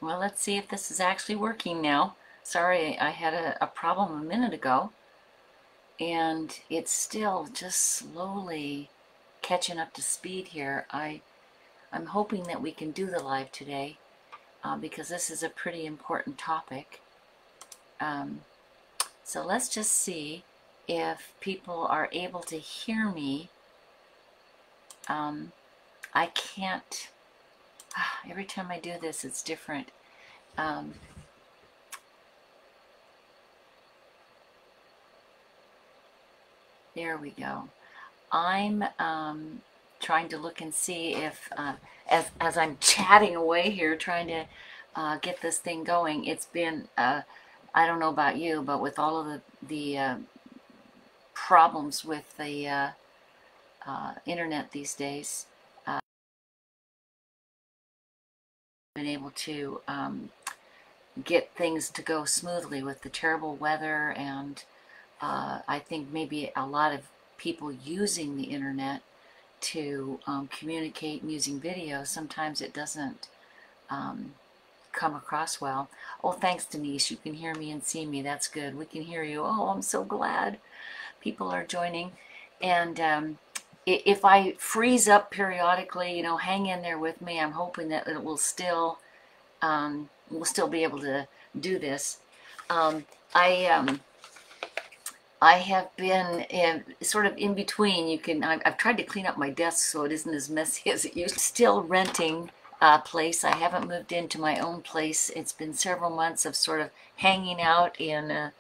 Well, let's see if this is actually working now. Sorry, I had a problem a minute ago, and it's still just slowly catching up to speed here. I'm hoping that we can do the live today because this is a pretty important topic. So let's just see if people are able to hear me. I can't, every time I do this, it's different. There we go. I'm trying to look and see if, as I'm chatting away here, trying to get this thing going, it's been, I don't know about you, but with all of the problems with the internet these days, been able to get things to go smoothly with the terrible weather, and I think maybe a lot of people using the internet to communicate and using video, sometimes it doesn't come across well. Oh, thanks, Denise. You can hear me and see me. That's good. We can hear you. Oh, I'm so glad people are joining. And if I freeze up periodically, hang in there with me. I'm hoping that it will still we'll still be able to do this. I have been sort of in between. I've tried to clean up my desk so it isn't as messy as it used to. Still renting a place. I haven't moved into my own place. It's been several months of sort of hanging out in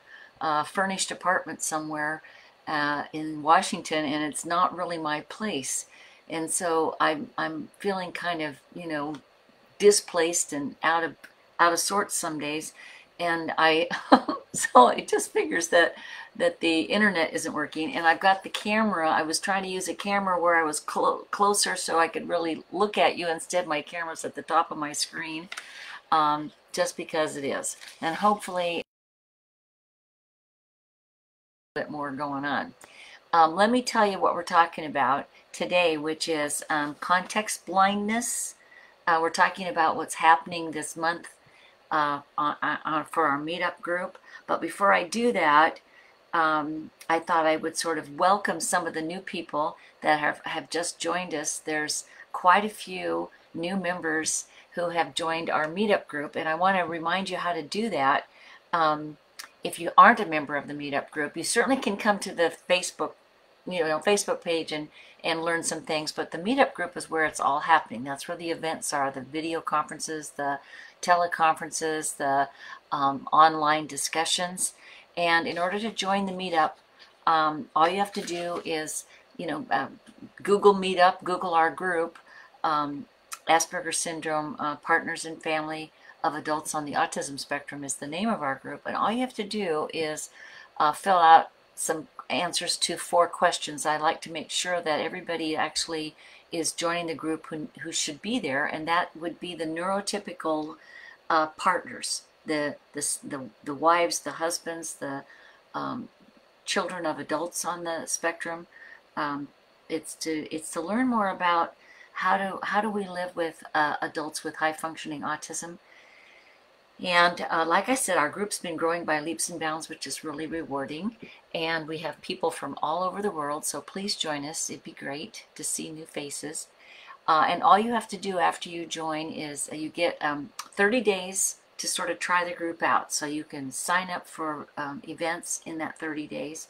a furnished apartment somewhere in Washington, and it's not really my place. And so I'm feeling kind of, displaced and out of sorts some days. And so it just figures that the internet isn't working, and I've got the camera. I was trying to use a camera where I was closer so I could really look at you. Instead, my camera's at the top of my screen, just because it is. And hopefully a bit more going on. Let me tell you what we're talking about today, which is context blindness. We're talking about what's happening this month for our meetup group. But before I do that, I thought I would sort of welcome some of the new people that have just joined us. There's quite a few new members who have joined our meetup group, and I want to remind you how to do that. If you aren't a member of the meetup group, you certainly can come to the Facebook page and learn some things, but the meetup group is where it's all happening. That's where the events are, the video conferences, the teleconferences, the online discussions. And in order to join the meetup, all you have to do is, Google Meetup, Google our group, Asperger Syndrome Partners and Family of Adults on the Autism Spectrum is the name of our group. And all you have to do is fill out some answers to 4 questions. I like to make sure that everybody actually is joining the group who should be there, and that would be the neurotypical partners, the wives, the husbands, the children of adults on the spectrum. It's to learn more about how do we live with adults with high functioning autism. And like I said, our group's been growing by leaps and bounds, which is really rewarding. And we have people from all over the world, so please join us. It'd be great to see new faces. And all you have to do after you join is you get 30 days to sort of try the group out. So you can sign up for events in that 30 days.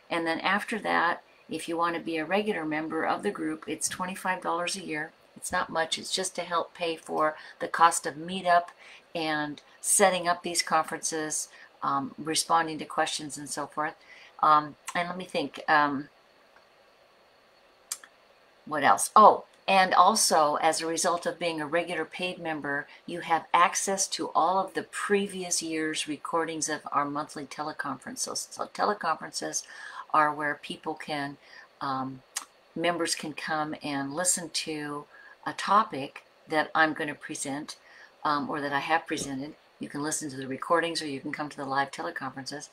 And then after that, if you want to be a regular member of the group, it's $25 a year. It's not much. It's just to help pay for the cost of meetup and setting up these conferences, responding to questions and so forth. And let me think, what else? Oh, and also, as a result of being a regular paid member, you have access to all of the previous year's recordings of our monthly teleconference. So teleconferences are where people can, members can come and listen to a topic that I'm going to present, or that I have presented. You can listen to the recordings, or you can come to the live teleconferences,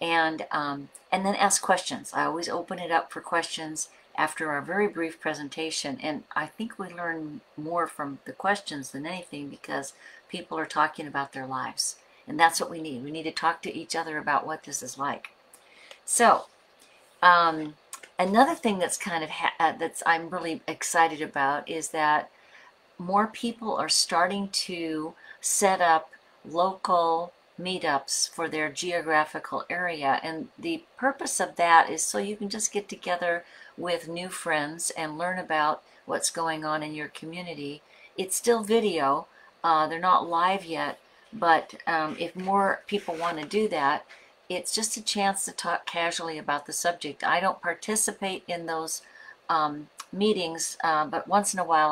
and then ask questions. I always open it up for questions after our very brief presentation. And I think we learn more from the questions than anything, because people are talking about their lives. And that's what we need. We need to talk to each other about what this is like. So, another thing that's kind of I'm really excited about is that more people are starting to set up local meetups for their geographical area, and the purpose of that is so you can just get together with new friends and learn about what's going on in your community. It's still video, they're not live yet, but if more people want to do that, it's just a chance to talk casually about the subject. I don't participate in those meetings, but once in a while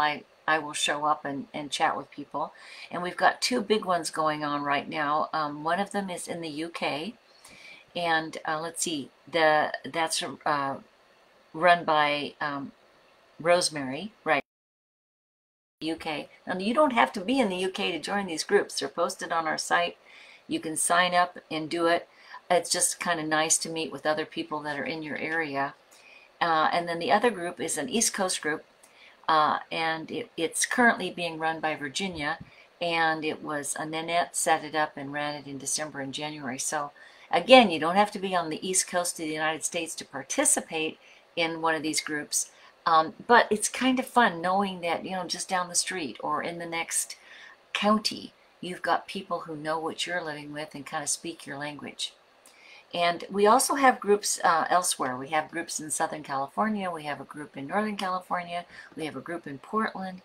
I will show up and chat with people. And we've got two big ones going on right now. One of them is in the UK, and let's see, that's run by Rosemary, right? UK. Now, you don't have to be in the UK to join these groups. They're posted on our site. You can sign up and do it. It's just kind of nice to meet with other people that are in your area. And then the other group is an East Coast group, and it's currently being run by Virginia, and it was Nanette set it up and ran it in December and January. So again, you don't have to be on the East Coast of the United States to participate in one of these groups, but it's kind of fun knowing that, you know, just down the street or in the next county, you've got people who know what you're living with and kind of speak your language. And we also have groups elsewhere. We have groups in Southern California. We have a group in Northern California. We have a group in Portland.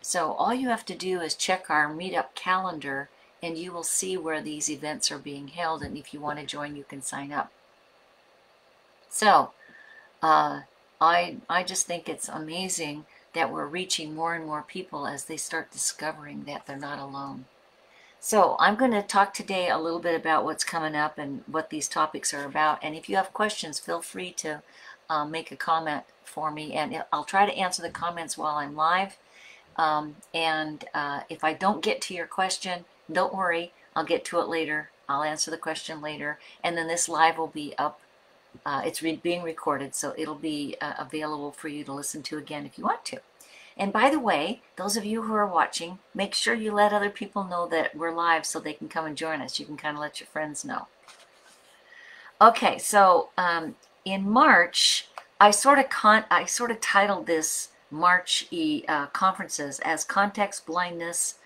So all you have to do is check our meetup calendar, and you will see where these events are being held. And if you want to join, you can sign up. So I just think it's amazing that we're reaching more and more people as they start discovering that they're not alone. So I'm going to talk today a little bit about what's coming up and what these topics are about. And if you have questions, feel free to make a comment for me, and I'll try to answer the comments while I'm live. If I don't get to your question, don't worry, I'll get to it later. I'll answer the question later, and then this live will be up. It's being recorded, so it'll be available for you to listen to again if you want to. And by the way, those of you who are watching, make sure you let other people know that we're live so they can come and join us. You can kind of let your friends know. Okay, so in March, I sort of titled this March conferences as Context Blindness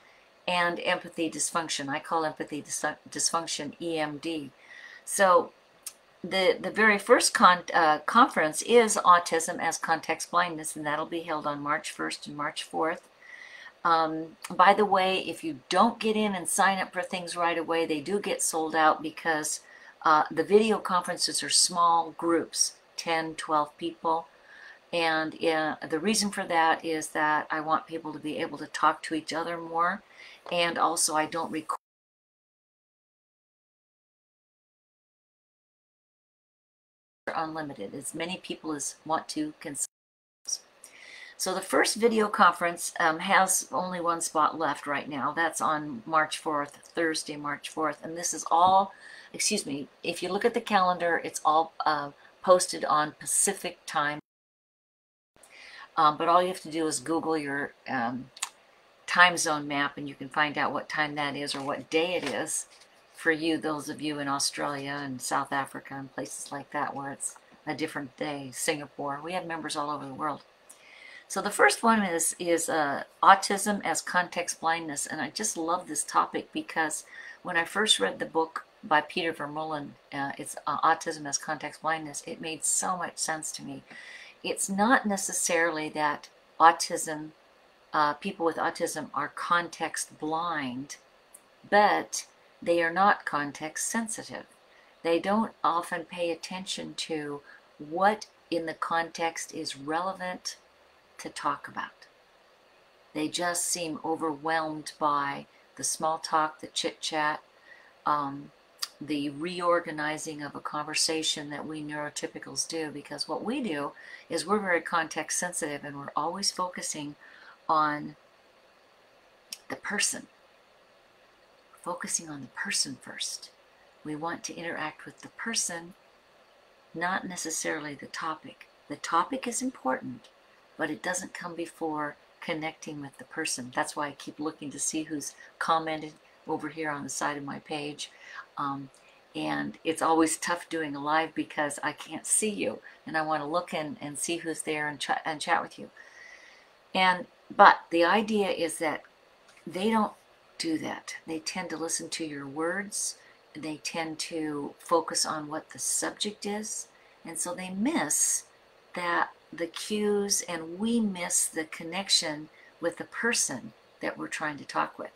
and Empathy Dysfunction. I call Empathy Dysfunction EMD. So the very first conference is Autism as Context Blindness, and that'll be held on March 1st and March 4th. By the way, if you don't get in and sign up for things right away, they do get sold out, because the video conferences are small groups, 10, 12 people. And the reason for that is that I want people to be able to talk to each other more, and also I don't record unlimited, as many people as want to can. So the first video conference has only one spot left right now. That's on March 4th, Thursday, March 4th. And this is all, excuse me, if you look at the calendar, it's all posted on Pacific time. But all you have to do is Google your time zone map, and you can find out what time that is or what day it is for you, those of you in Australia and South Africa and places like that where it's a different day. Singapore, we have members all over the world. So the first one is Autism as Context Blindness, and I just love this topic because when I first read the book by Peter Vermeulen, it's Autism as Context Blindness, it made so much sense to me. It's not necessarily that autism, people with autism are context blind, but they are not context sensitive. They don't often pay attention to what in the context is relevant to talk about. They just seem overwhelmed by the small talk, the chit-chat, the reorganizing of a conversation that we neurotypicals do, because what we do is we're very context sensitive, and we're always focusing on the person. Focusing on the person first. We want to interact with the person, not necessarily the topic. The topic is important, but it doesn't come before connecting with the person. That's why I keep looking to see who's commented over here on the side of my page. And it's always tough doing a live because I can't see you, and I want to look and see who's there and chat with you. But the idea is that they don't do that. They tend to listen to your words. They tend to focus on what the subject is, and so they miss the cues, and we miss the connection with the person that we're trying to talk with.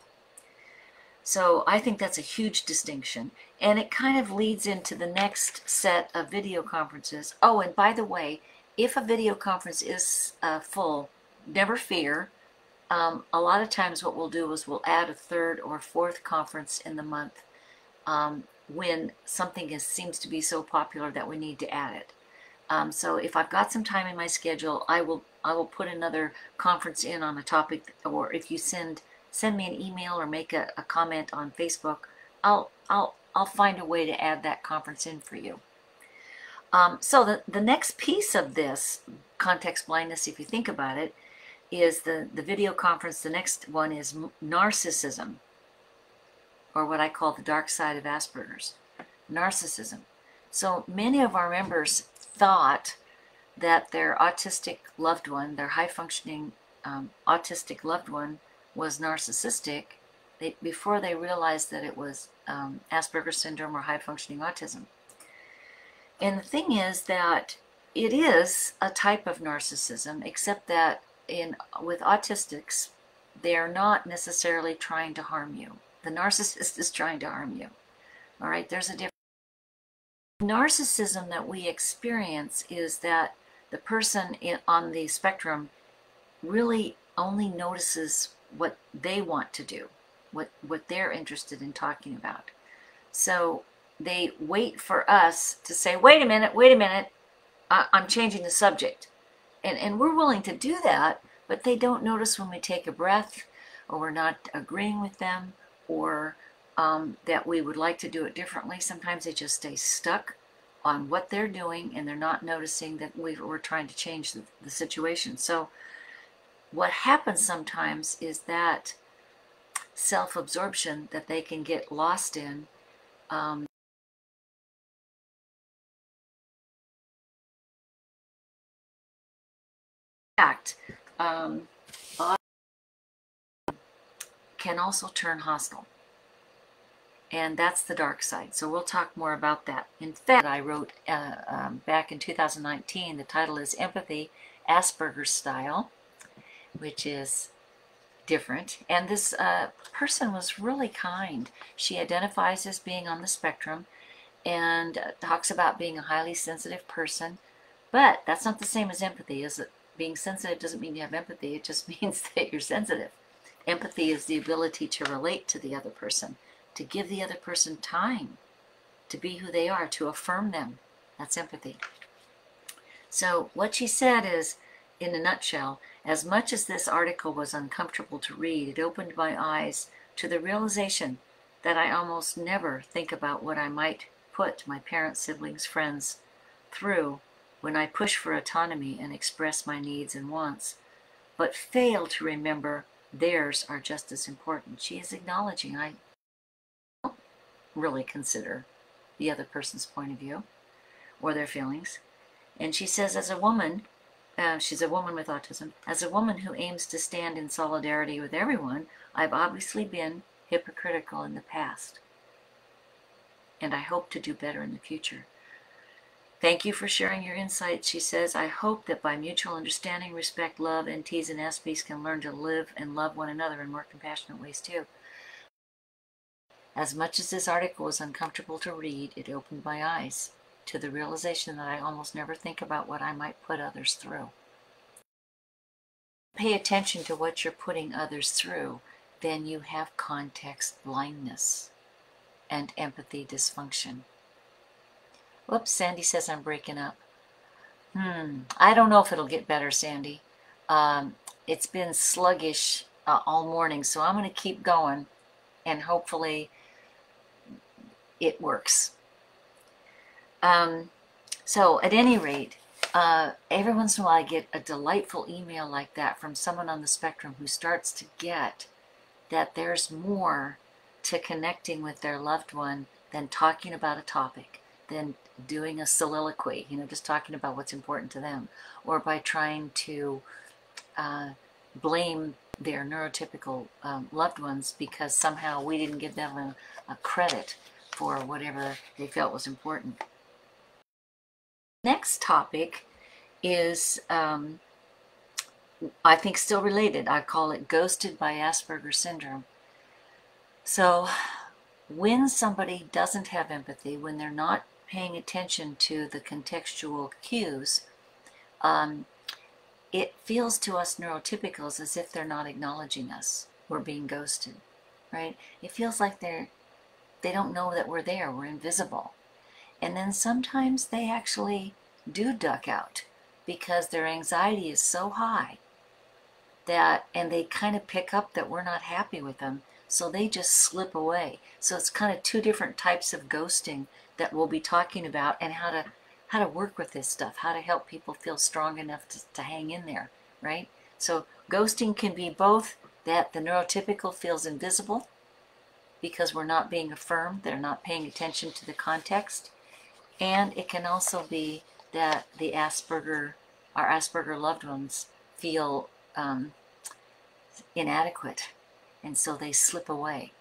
So I think that's a huge distinction, and it kind of leads into the next set of video conferences. Oh, and by the way, if a video conference is full, never fear. A lot of times what we'll do is we'll add a third or fourth conference in the month when something seems to be so popular that we need to add it. So if I've got some time in my schedule, I will put another conference in on a topic, or if you send me an email or make a comment on Facebook, I'll find a way to add that conference in for you. So the next piece of this context blindness, if you think about it, is the video conference. The next one is Narcissism, or what I call the dark side of Asperger's. Narcissism. So many of our members thought that their autistic loved one, their high-functioning autistic loved one, was narcissistic before they realized that it was Asperger's syndrome or high-functioning autism. And the thing is that it is a type of narcissism, except that with autistics, they are not necessarily trying to harm you. The narcissist is trying to harm you. All right, there's a difference. Narcissism that we experience is that the person on the spectrum really only notices what they want to do, what they're interested in talking about. So they wait for us to say, wait a minute, I'm changing the subject. And we're willing to do that, but they don't notice when we take a breath, or we're not agreeing with them, or that we would like to do it differently. Sometimes they just stay stuck on what they're doing, and they're not noticing that we're trying to change the situation. So what happens sometimes is that self-absorption that they can get lost in can also turn hostile. And that's the dark side. So we'll talk more about that. In fact, I wrote back in 2019, the title is Empathy, Asperger's Style, which is different. And this person was really kind. She identifies as being on the spectrum and talks about being a highly sensitive person. But that's not the same as empathy, is it? Being sensitive doesn't mean you have empathy. It just means that you're sensitive. Empathy is the ability to relate to the other person, to give the other person time to be who they are, to affirm them. That's empathy. So what she said is, in a nutshell, as much as this article was uncomfortable to read, it opened my eyes to the realization that I almost never think about what I might put my parents, siblings, friends through when I push for autonomy and express my needs and wants, but fail to remember theirs are just as important. She is acknowledging I don't really consider the other person's point of view or their feelings. And she says, as a woman, she's a woman with autism, as a woman who aims to stand in solidarity with everyone, I've obviously been hypocritical in the past. And I hope to do better in the future. Thank you for sharing your insights, she says. I hope that by mutual understanding, respect, love, NTs and SPs can learn to live and love one another in more compassionate ways too. As much as this article was uncomfortable to read, it opened my eyes to the realization that I almost never think about what I might put others through. Pay attention to what you're putting others through, then you have context blindness and empathy dysfunction. Whoops, Sandy says I'm breaking up. I don't know if it'll get better, Sandy. It's been sluggish all morning, so I'm going to keep going, and hopefully it works. So at any rate, Every once in a while I get a delightful email like that from someone on the spectrum who starts to get that there's more to connecting with their loved one than talking about a topic, than doing a soliloquy, just talking about what's important to them, or by trying to blame their neurotypical loved ones because somehow we didn't give them a credit for whatever they felt was important. Next topic is, I think, still related. I call it ghosted by Asperger syndrome. So when somebody doesn't have empathy, when they're not paying attention to the contextual cues, it feels to us neurotypicals as if they're not acknowledging us. We're being ghosted, right? It feels like they don't know that we're there. We're invisible. And then sometimes they actually do duck out because their anxiety is so high that, and they kind of pick up that we're not happy with them, so they just slip away. So it's kind of two different types of ghosting that we'll be talking about, and how to work with this stuff, how to help people feel strong enough to hang in there, right? So ghosting can be both that the neurotypical feels invisible because we're not being affirmed, they're not paying attention to the context, and it can also be that the our Asperger loved ones feel inadequate, and so they slip away.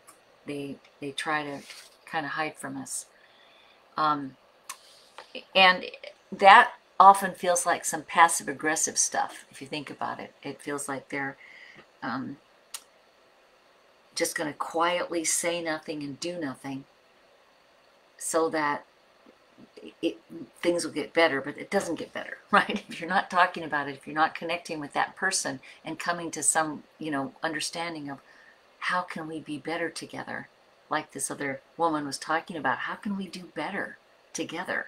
They try to kind of hide from us. And that often feels like some passive-aggressive stuff, if you think about it. It feels like they're just going to quietly say nothing and do nothing so that things will get better, but it doesn't get better, right? If you're not talking about it, if you're not connecting with that person and coming to some, understanding of how can we be better together, like this other woman was talking about, how can we do better together,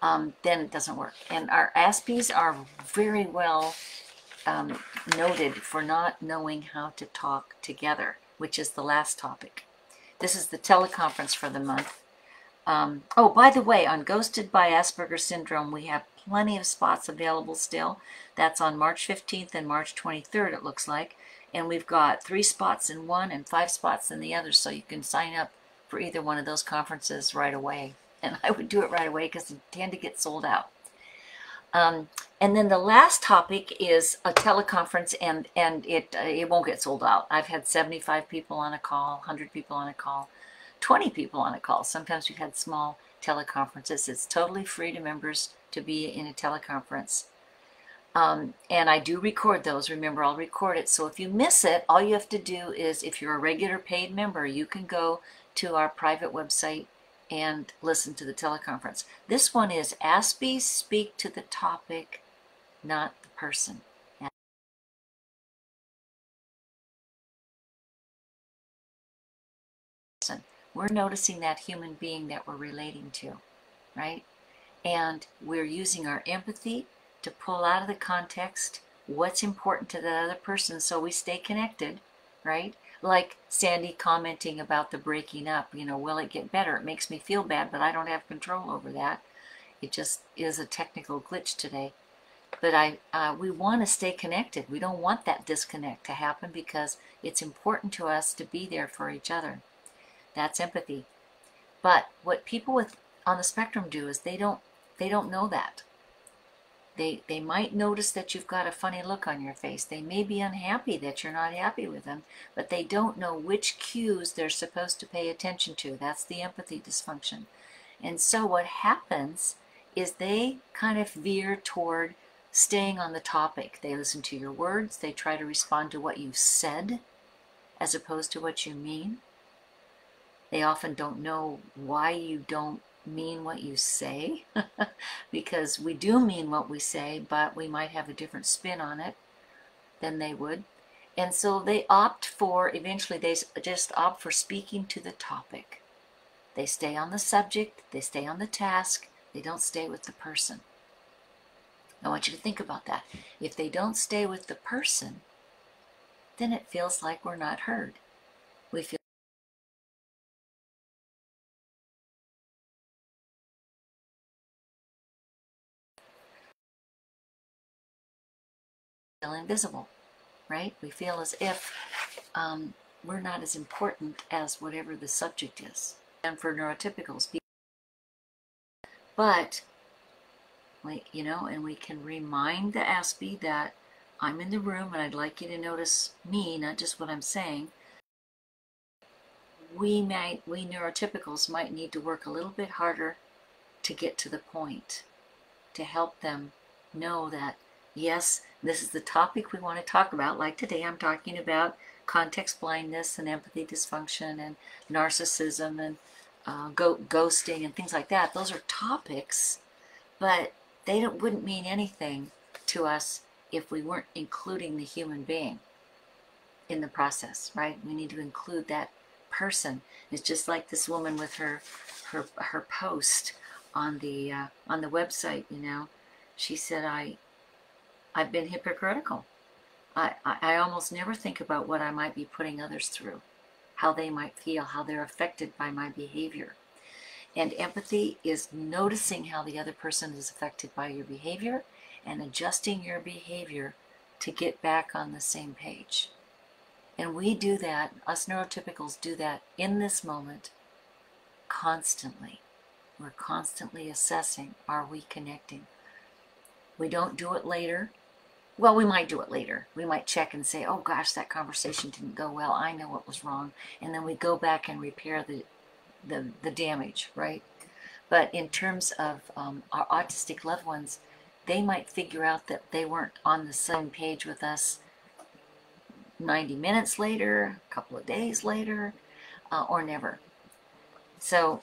then it doesn't work. And our Aspies are very well noted for not knowing how to talk together, which is the last topic. This is the teleconference for the month. Oh, by the way, on Ghosted by Asperger Syndrome, we have plenty of spots available still. That's on March 15th and March 23rd, it looks like. And we've got 3 spots in one and 5 spots in the other, so you can sign up for either one of those conferences right away. And I would do it right away because they tend to get sold out. And then the last topic is a teleconference, and it won't get sold out. I've had 75 people on a call, 100 people on a call, 20 people on a call. Sometimes we've had small teleconferences. It's totally free to members to be in a teleconference. And I do record those. Remember, I'll record it. So if you miss it, all you have to do is, if you're a regular paid member, you can go to our private website and listen to the teleconference. This one is Aspies Speak to the Topic, Not the Person. We're noticing that human being that we're relating to, right? And we're using our empathy to pull out of the context what's important to that other person so we stay connected, right? Like Sandy commenting about the breaking up, will it get better? It makes me feel bad, but I don't have control over that. It just is a technical glitch today. But we want to stay connected. We don't want that disconnect to happen because it's important to us to be there for each other. That's empathy. But what people on the spectrum do is they don't know that. They might notice that you've got a funny look on your face. They may be unhappy that you're not happy with them, but they don't know which cues they're supposed to pay attention to. That's the empathy dysfunction. And so what happens is they kind of veer toward staying on the topic. They listen to your words. They try to respond to what you've said as opposed to what you mean. They often don't know why you don't mean what you say, because we do mean what we say, but we might have a different spin on it than they would. And so they eventually they just opt for speaking to the topic. They stay on the subject, they stay on the task, they don't stay with the person. I want you to think about that. If they don't stay with the person, then it feels like we're not heard. We feel feel invisible, right? We feel as if we're not as important as whatever the subject is. And for neurotypicals, but and we can remind the Aspie that I'm in the room and I'd like you to notice me, not just what I'm saying. We neurotypicals might need to work a little bit harder to get to the point, to help them know that, yes, this is the topic we want to talk about. Like today, I'm talking about context blindness and empathy dysfunction and narcissism and ghosting and things like that. Those are topics, but they wouldn't mean anything to us if we weren't including the human being in the process, right? We need to include that person. It's just like this woman with her post on the website. She said, I've been hypocritical. I almost never think about what I might be putting others through, how they might feel, how they're affected by my behavior. And empathy is noticing how the other person is affected by your behavior and adjusting your behavior to get back on the same page. And we do that, us neurotypicals do that in this moment constantly. We're constantly assessing, are we connecting? We don't do it later. Well, we might do it later. We might check and say, oh gosh, that conversation didn't go well. I know what was wrong. And then we go back and repair the damage, right? But in terms of our autistic loved ones, they might figure out that they weren't on the same page with us 90 minutes later, a couple of days later, or never. So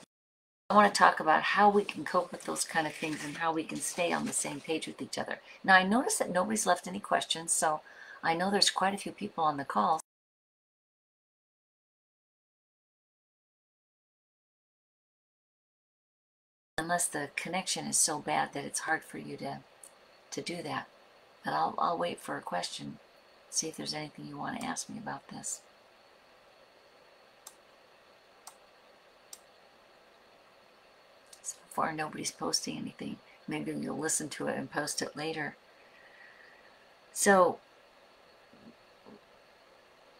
I want to talk about how we can cope with those kind of things and how we can stay on the same page with each other. Now, I noticed that nobody's left any questions, so I know there's quite a few people on the call. Unless the connection is so bad that it's hard for you to do that. But I'll wait for a question, see if there's anything you want to ask me about this. So far, nobody's posting anything. Maybe you'll listen to it and post it later. So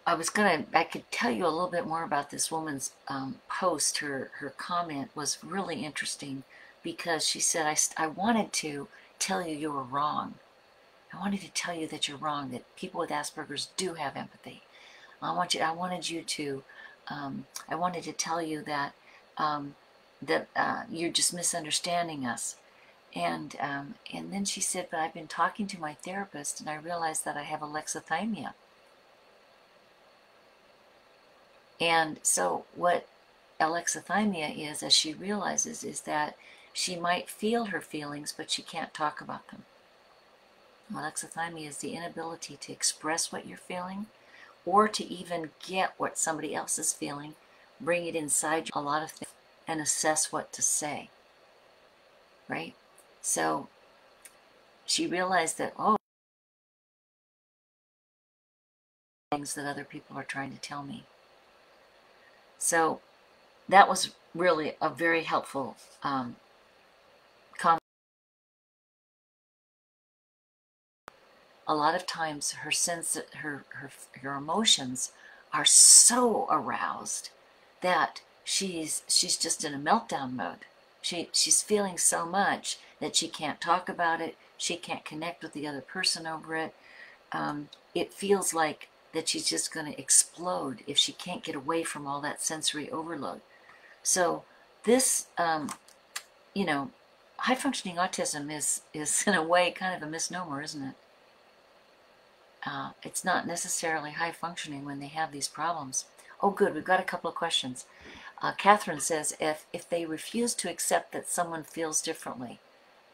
I could tell you a little bit more about this woman's post. Her comment was really interesting because she said, I wanted to tell you were wrong. I wanted to tell you that you're wrong, that people with Asperger's do have empathy. I wanted to tell you that you're just misunderstanding us. And then she said, but I've been talking to my therapist and I realized that I have alexithymia. And so what alexithymia is, as she realizes, is that she might feel her feelings, but she can't talk about them. Alexithymia is the inability to express what you're feeling or to even get what somebody else is feeling, bring it inside you, a lot of things, and assess what to say, right? So she realized that, oh, things that other people are trying to tell me. So that was really a very helpful comment. A lot of times her emotions are so aroused that she's just in a meltdown mode. She's feeling so much that she can't talk about it. She can't connect with the other person over it. It feels like that she's just going to explode if she can't get away from all that sensory overload. So this, high-functioning autism is in a way kind of a misnomer, isn't it? It's not necessarily high-functioning when they have these problems. Oh, good, we've got a couple of questions. Catherine says, if they refuse to accept that someone feels differently,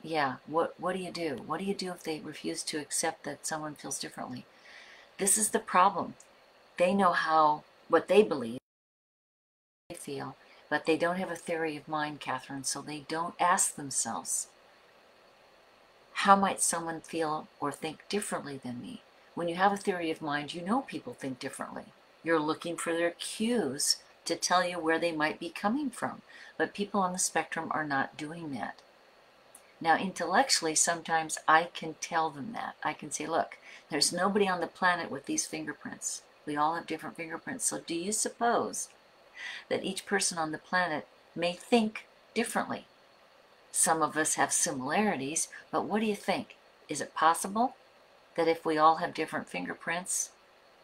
yeah, what do you do? What do you do if they refuse to accept that someone feels differently? This is the problem. They know what they believe, they feel, but they don't have a theory of mind, Catherine, so they don't ask themselves, how might someone feel or think differently than me? When you have a theory of mind, you know people think differently. You're looking for their cues to tell you where they might be coming from. But people on the spectrum are not doing that. Now, intellectually, sometimes I can tell them that. I can say, look, there's nobody on the planet with these fingerprints. We all have different fingerprints. So do you suppose that each person on the planet may think differently? Some of us have similarities, but what do you think? Is it possible that if we all have different fingerprints,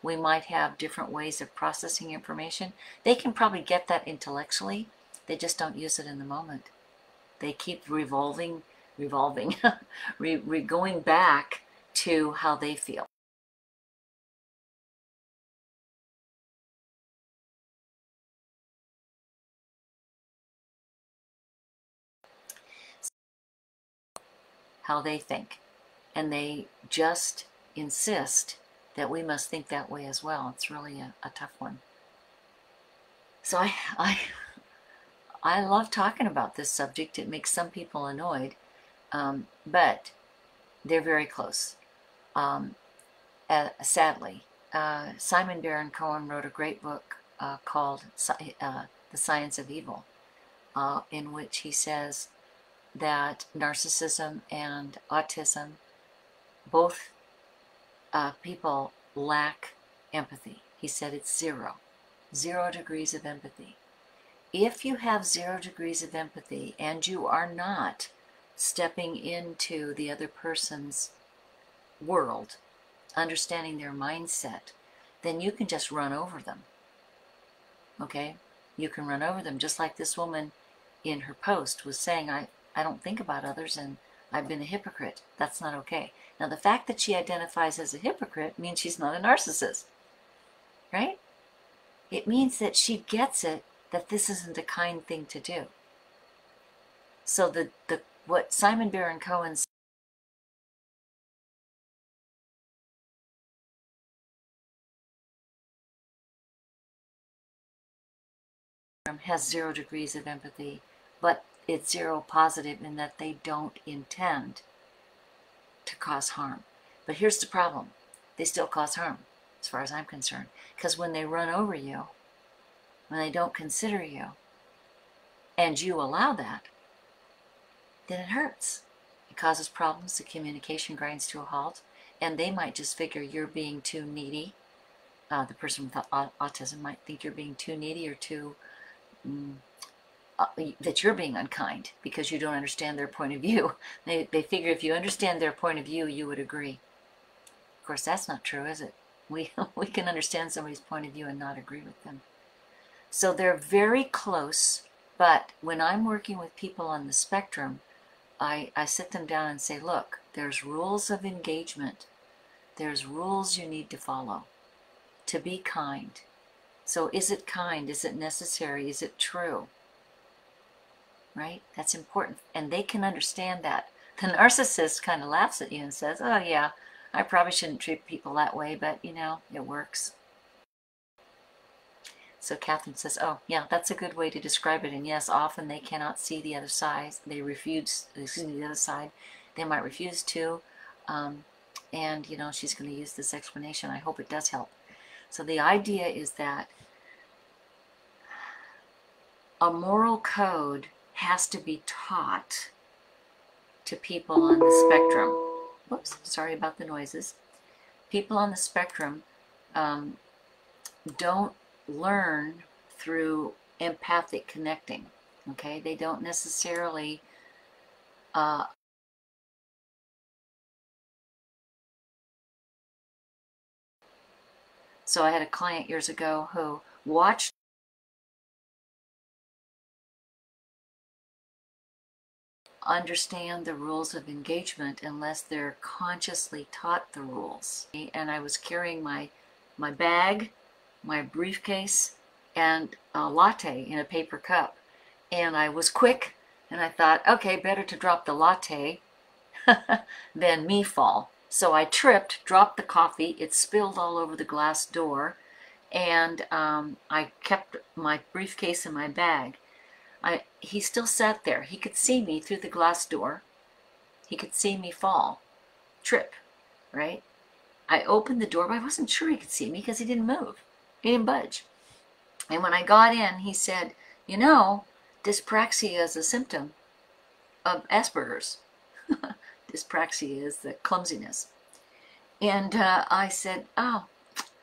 we might have different ways of processing information? They can probably get that intellectually. They just don't use it in the moment. They keep revolving, going back to how they feel. How they think. And they just insist that we must think that way as well. It's really a tough one. So I love talking about this subject. It makes some people annoyed, but they're very close. Sadly, Simon Baron-Cohen wrote a great book called The Science of Evil, in which he says that narcissism and autism, both people lack empathy. He said it's 0 degrees of empathy. If you have 0 degrees of empathy and you are not stepping into the other person's world, understanding their mindset, then you can just run over them. Okay? You can run over them, just like this woman in her post was saying, I don't think about others and I've been a hypocrite. That's not okay. Now, the fact that she identifies as a hypocrite means she's not a narcissist, right? It means that she gets it, that this isn't a kind thing to do. So what Simon Baron-Cohen has 0 degrees of empathy, but it's 0 positive in that they don't intend to cause harm. But here's the problem. They still cause harm, as far as I'm concerned. Because when they run over you, when they don't consider you, and you allow that, then it hurts. It causes problems, the communication grinds to a halt, and they might just figure you're being too needy. The person with autism might think you're being too needy or too that you're being unkind because you don't understand their point of view. They figure if you understand their point of view, you would agree. Of course, that's not true, is it? We can understand somebody's point of view and not agree with them. So they're very close, but when I'm working with people on the spectrum, I sit them down and say, look, there's rules of engagement. There's rules you need to follow to be kind. So is it kind? Is it necessary? Is it true? Right? That's important. And they can understand that. The narcissist kind of laughs at you and says, oh yeah, I probably shouldn't treat people that way, but you know, it works. So Catherine says, oh yeah, that's a good way to describe it. And yes, often they cannot see the other side. They refuse, the other side. They might refuse to. And you know, she's going to use this explanation. I hope it does help. So the idea is that a moral code has to be taught to people on the spectrum. Whoops, sorry about the noises. People on the spectrum don't learn through empathic connecting. Okay, they don't necessarily so I had a client years ago who watched understand the rules of engagement unless they're consciously taught the rules. And I was carrying my bag, my briefcase, and a latte in a paper cup. And I was quick, and I thought, okay, better to drop the latte than me fall. So I tripped, dropped the coffee, it spilled all over the glass door, and I kept my briefcase in my bag. He still sat there. He could see me through the glass door. He could see me fall, trip, right? I opened the door, but I wasn't sure he could see me because he didn't move. He didn't budge. And when I got in, he said, you know, dyspraxia is a symptom of Asperger's. Dyspraxia is the clumsiness. And I said, oh,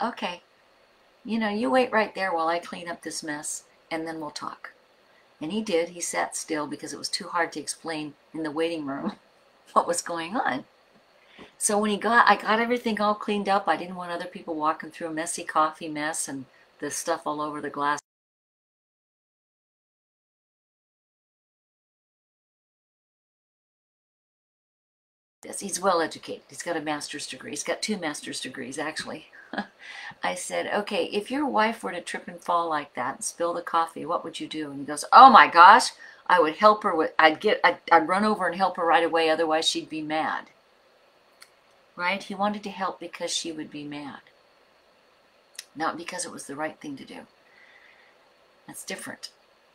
okay. You wait right there while I clean up this mess, and then we'll talk. And he did. He sat still because it was too hard to explain in the waiting room what was going on. So when I got everything all cleaned up. I didn't want other people walking through a messy coffee mess and the stuff all over the glass. He's well educated. He's got a master's degree. He's got 2 master's degrees, actually. I said, okay, if your wife were to trip and fall like that and spill the coffee, what would you do? And he goes, oh my gosh, I would help her with, I'd run over and help her right away, otherwise she'd be mad. Right? He wanted to help because she would be mad. Not because it was the right thing to do. That's different.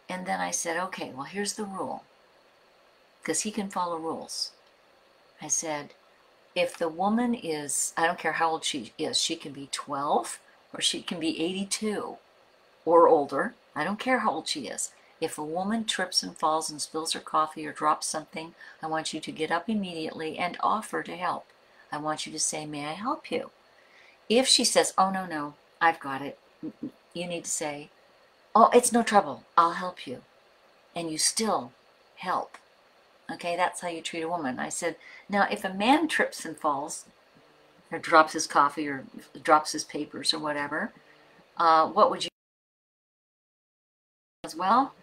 And then I said, okay, well, here's the rule. Because he can follow rules. I said, if the woman is, I don't care how old she is, she can be 12 or she can be 82 or older. I don't care how old she is. If a woman trips and falls and spills her coffee or drops something, I want you to get up immediately and offer to help. I want you to say, may I help you? If she says, oh, no, I've got it, you need to say, oh, it's no trouble, I'll help you. And you still help. Okay, that's how you treat a woman. I said, now if a man trips and falls, or drops his coffee, or drops his papers, or whatever, what would you do as well?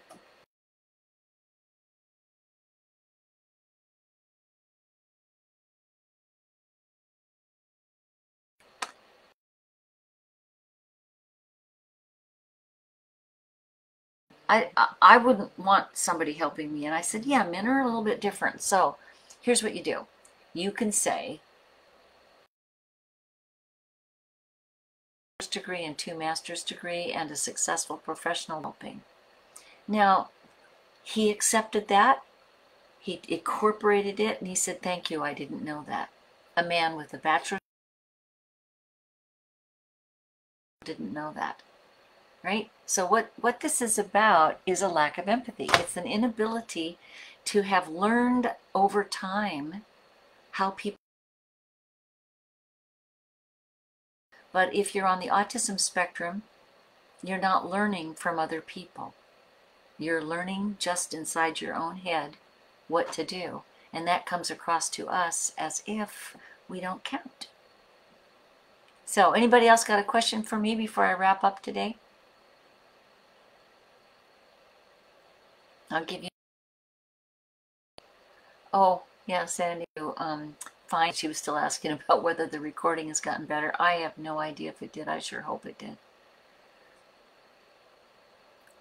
I wouldn't want somebody helping me. And I said, yeah, men are a little bit different. So here's what you do. You can say, degree and 2 master's degree and a successful professional helping. Now, he accepted that. He incorporated it, and he said, thank you, I didn't know that. A man with a bachelor's didn't know that. Right? So what this is about is a lack of empathy. It's an inability to have learned over time how people. But if you're on the autism spectrum, you're not learning from other people. You're learning just inside your own head what to do. And that comes across to us as if we don't count. So anybody else got a question for me before I wrap up today? I'll give you. Oh, yeah, Sandy. Fine. She was still asking about whether the recording has gotten better. I have no idea if it did. I sure hope it did.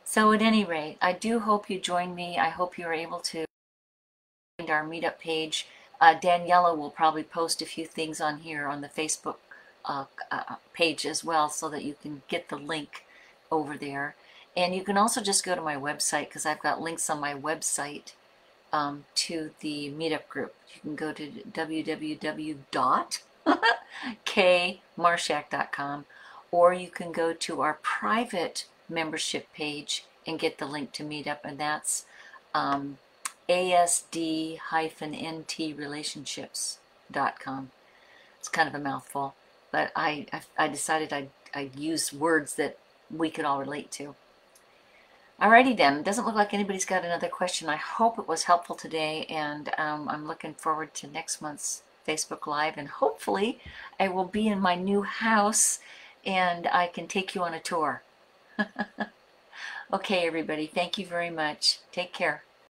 So at any rate, I do hope you join me. I hope you are able to find our meetup page. Daniela will probably post a few things on here on the Facebook page as well, so that you can get the link over there. And you can also just go to my website, because I've got links on my website to the meetup group. You can go to www.kmarshak.com, or you can go to our private membership page and get the link to meetup, and that's asd-ntrelationships.com. It's kind of a mouthful, but I decided I'd use words that we could all relate to. Alrighty then, it doesn't look like anybody's got another question. I hope it was helpful today, and I'm looking forward to next month's Facebook Live, and hopefully I will be in my new house and I can take you on a tour. Okay, everybody, thank you very much. Take care.